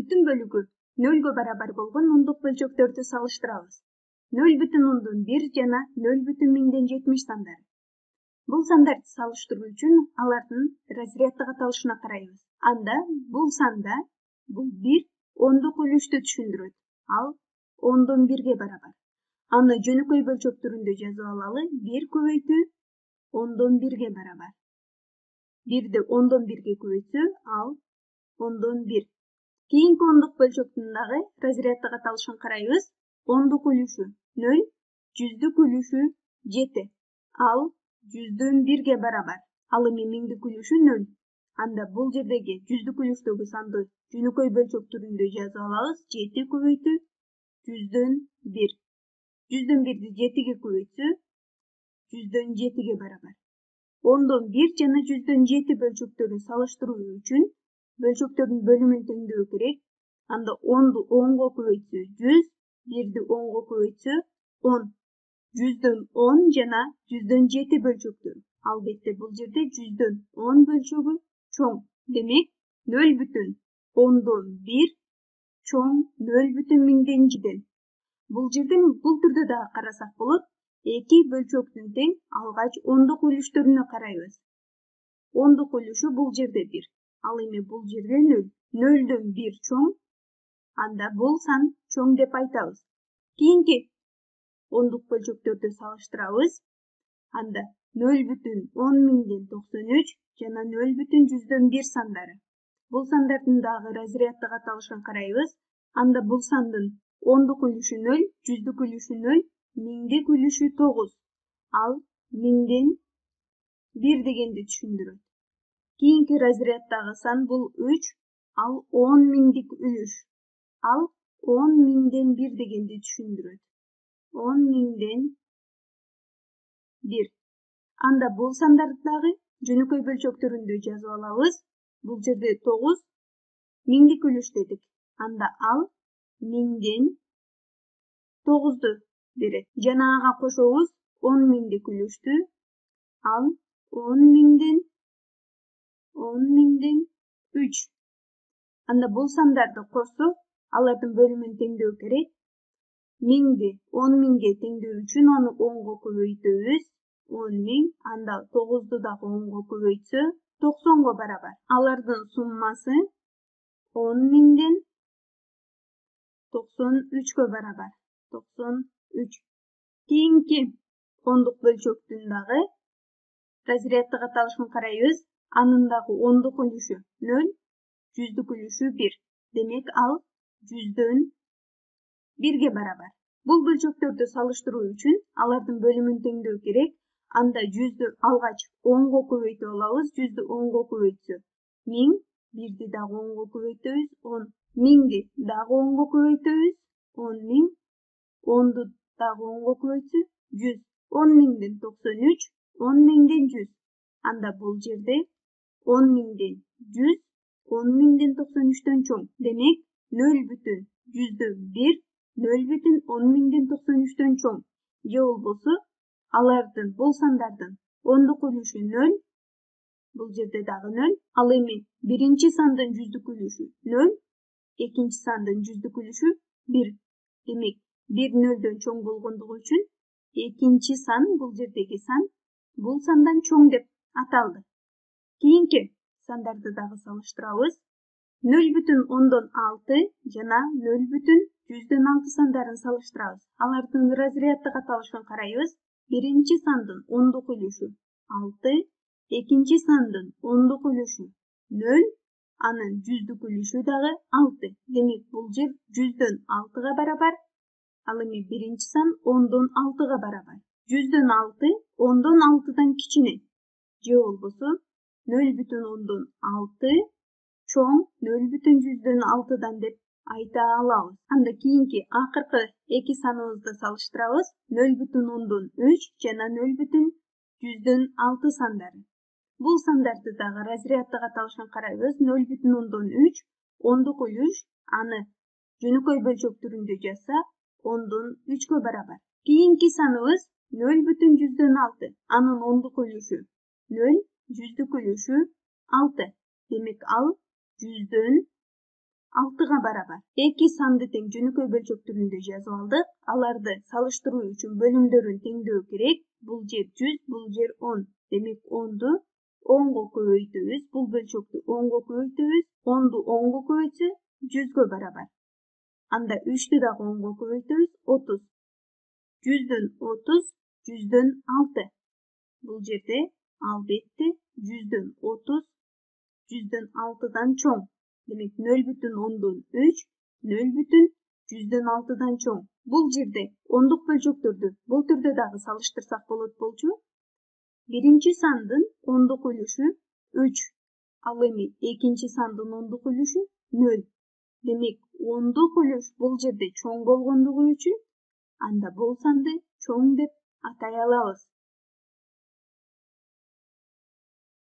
бүтүн бөлүгү 0 барабар болгон ондук бөлчөктөрдү салыштырабыз. 0,1 жана 0,70 сандары. Бул сандарды салыштыруу үчүн алардын разряддык аталышына карайбыз. Анда бул санда бул 1 ондук үлүштү түшүндүрөт. Ал 10/1 барабар. Аны жөнөкөй бөлчөк түрүндө жазып алалы. 1 көбөйтүү 10/1 барабар. 1ди 10/1 көбөйтсө, ал 10/1. Кийинки ондук бөлчөктүн дагы разряддык аталышын карайбыз. Ондук үлүшү 0, жүздүк үлүшү 7. Ал 100/1 барабар. Ал эми миңдик үлүшү 0. Анда бул жердеги жүздүк үлүштөгү санды жөнөкөй бөлчөк түрүндө жазып алабыз. 7 көбөйтүү 100/1. 100/1ди 7ге көбөйтсө, 100/7 барабар. 10/1 жана 100/7 бөлчөктөрүн салыштыруу үчүн бөлчөктөрдүн бөлүмүн теңдөө керек. Анда 10ду 10го көбөйтсө 100, 1ди 10го көбөйтсө 10. 100/10 жана 100/7 бөлчөктөрү. Албетте бул жерде 100/10 бөлчөгү чоң. Демек 0,10/1 чоң 0,1000. Бул жерде бул түрдө дагы карасак болот. Эки бөлчөктүн тең алгач ондук үлүштөрүнө карайбыз. Ондук үлүшү бул жерде 1. Ал эми бул жерде 0. 0/1 чоң. Анда бул сан чоң деп айтабыз. Кийинки ондук бөлчөктөрдү салыштырабыз. Анда 0,10,093 жана 0,100/1 сандары. Бул сандардын дагы разряддык аталышын карайбыз. Анда бул сандын ондук үлүшү 0, жүздүк үлүшү 0, миңдик үлүшү 9. Ал 1000/1 дегенди түшүндүрөт. Кийинки разряддагы сан бул 3, ал 10 миңдик үлүш. Ал 10 миңден 1 дегенди түшүндүрөт. 10 миңден 1. Анда бул сандарды дагы жөнөкөй бөлчөк түрүндө жазып алабыз. Бул жерде 9 миңдик үлүш дедик. Анда ал 1000ден 9ду берет. Жана ага кошобуз 10 миңдик үлүштү. Ал 10 миңден 3. Анда бул сандарды кошсок, алардын бөлүмүн теңдөө керек. 1000ди 10 миңге теңдөө үчүн аны 10го көбөйтөбүз. 10 миң. Анда 9ду дагы 10го көбөйтсө, 90го барабар. Алардын суммасы 10 миңден 93гө барабар. 93. Кийинки ондук бөлчөктүн дагы разряддык аталышын карайбыз. Анын дагы ондук үлүшү 0, жүздүк үлүшү 1. Демек ал 100/1 барабар. Бул бөлчөктөрдү салыштыруу үчүн алардын бөлүмүн теңдөө керек. Анда 100дү алгач 10го көбөйтүп алабыз. 100дү 10го көбөйтсө 1000, 1ди дагы 10го көбөйтөбүз. 10. 1000ди дагы 10го көбөйтөбүз. 10 миң. 10ду дагы 10го көбөйтсө 100. 10 миңден 93, 10 миңден 100. Анда бул жерде 10 миңден 100, 10 миңден 93төн чоң. Демек 0,100/1 0,10 миңден 93төн чоң. Же болбосо алардын бул сандардын ондук үлүшү 0, бул жерде дагы 0. Ал эми биринчи сандын жүздүк үлүшү 0, экинчи сандын жүздүк үлүшү 1. Демек 1 0дөн чоң болгондугу үчүн экинчи сан, бул жердеги сан, бул сандан чоң деп аталды. Кийинки сандарды дагы салыштырабыз. 0,10/6 жана 0,100/6 сандарын салыштырабыз. Алардын разряддык аталышын карайбыз. Биринчи сандын ондук үлүшү 6, экинчи сандын ондук үлүшү 0, анын жүздүк үлүшү дагы 6. Демек бул жер 100/6га барабар. Ал эми биринчи сан 10/6га барабар. 100/6 10/6дан кичине. Же болбосо 0,10/6 чоң 0,100/6дан деп айта алабыз. Анда кийинки акыркы эки саныбызды салыштырабыз. 0,10/3 жана 0,100/6 сандары. Бул сандарды дагы разряддык аталышын карайбыз. 0,10/3 ондук үлүш. Аны жөнөкөй бөлчөк түрүндө жазсак, 10/3гө барабар. Кийинки саныбыз 0,100/6. Анын ондук үлүшү 0, жүздүк үлүшү 6. Демек ал 100дөн 6 барабар. Эки санды тең жөнөкөй бөлчөктөрүндө жазып алдык. Аларды салыштыруу үчүн бөлүмдөрүн теңдөө керек. Бул жер 100, бул жер 10. Демек 10ду 10го көбөйтөбүз. Бул бөлчөктү 10го көбөйтөбүз. 10ду 10го көбөйтсө 100гө барабар. Анда 3тү дагы 10го көбөйтөбүз. 30. 100дөн 30, 100дөн 6. Бул жерде албетте 100дөн 30, 100дөн 6дан чоң. Демек 0,10дон 3, 0,100дөн 6дан чоң. Бул жерде ондук бөлчөктөрдү бул түрдө дагы салыштырсак болот болчу. Биринчи сандын ондук үлүшү 3, ал эми экинчи сандын ондук үлүшү 0. Демек ондук үлүш бул жерде чоң болгондугу үчүн анда бул санды чоң деп атай алабыз.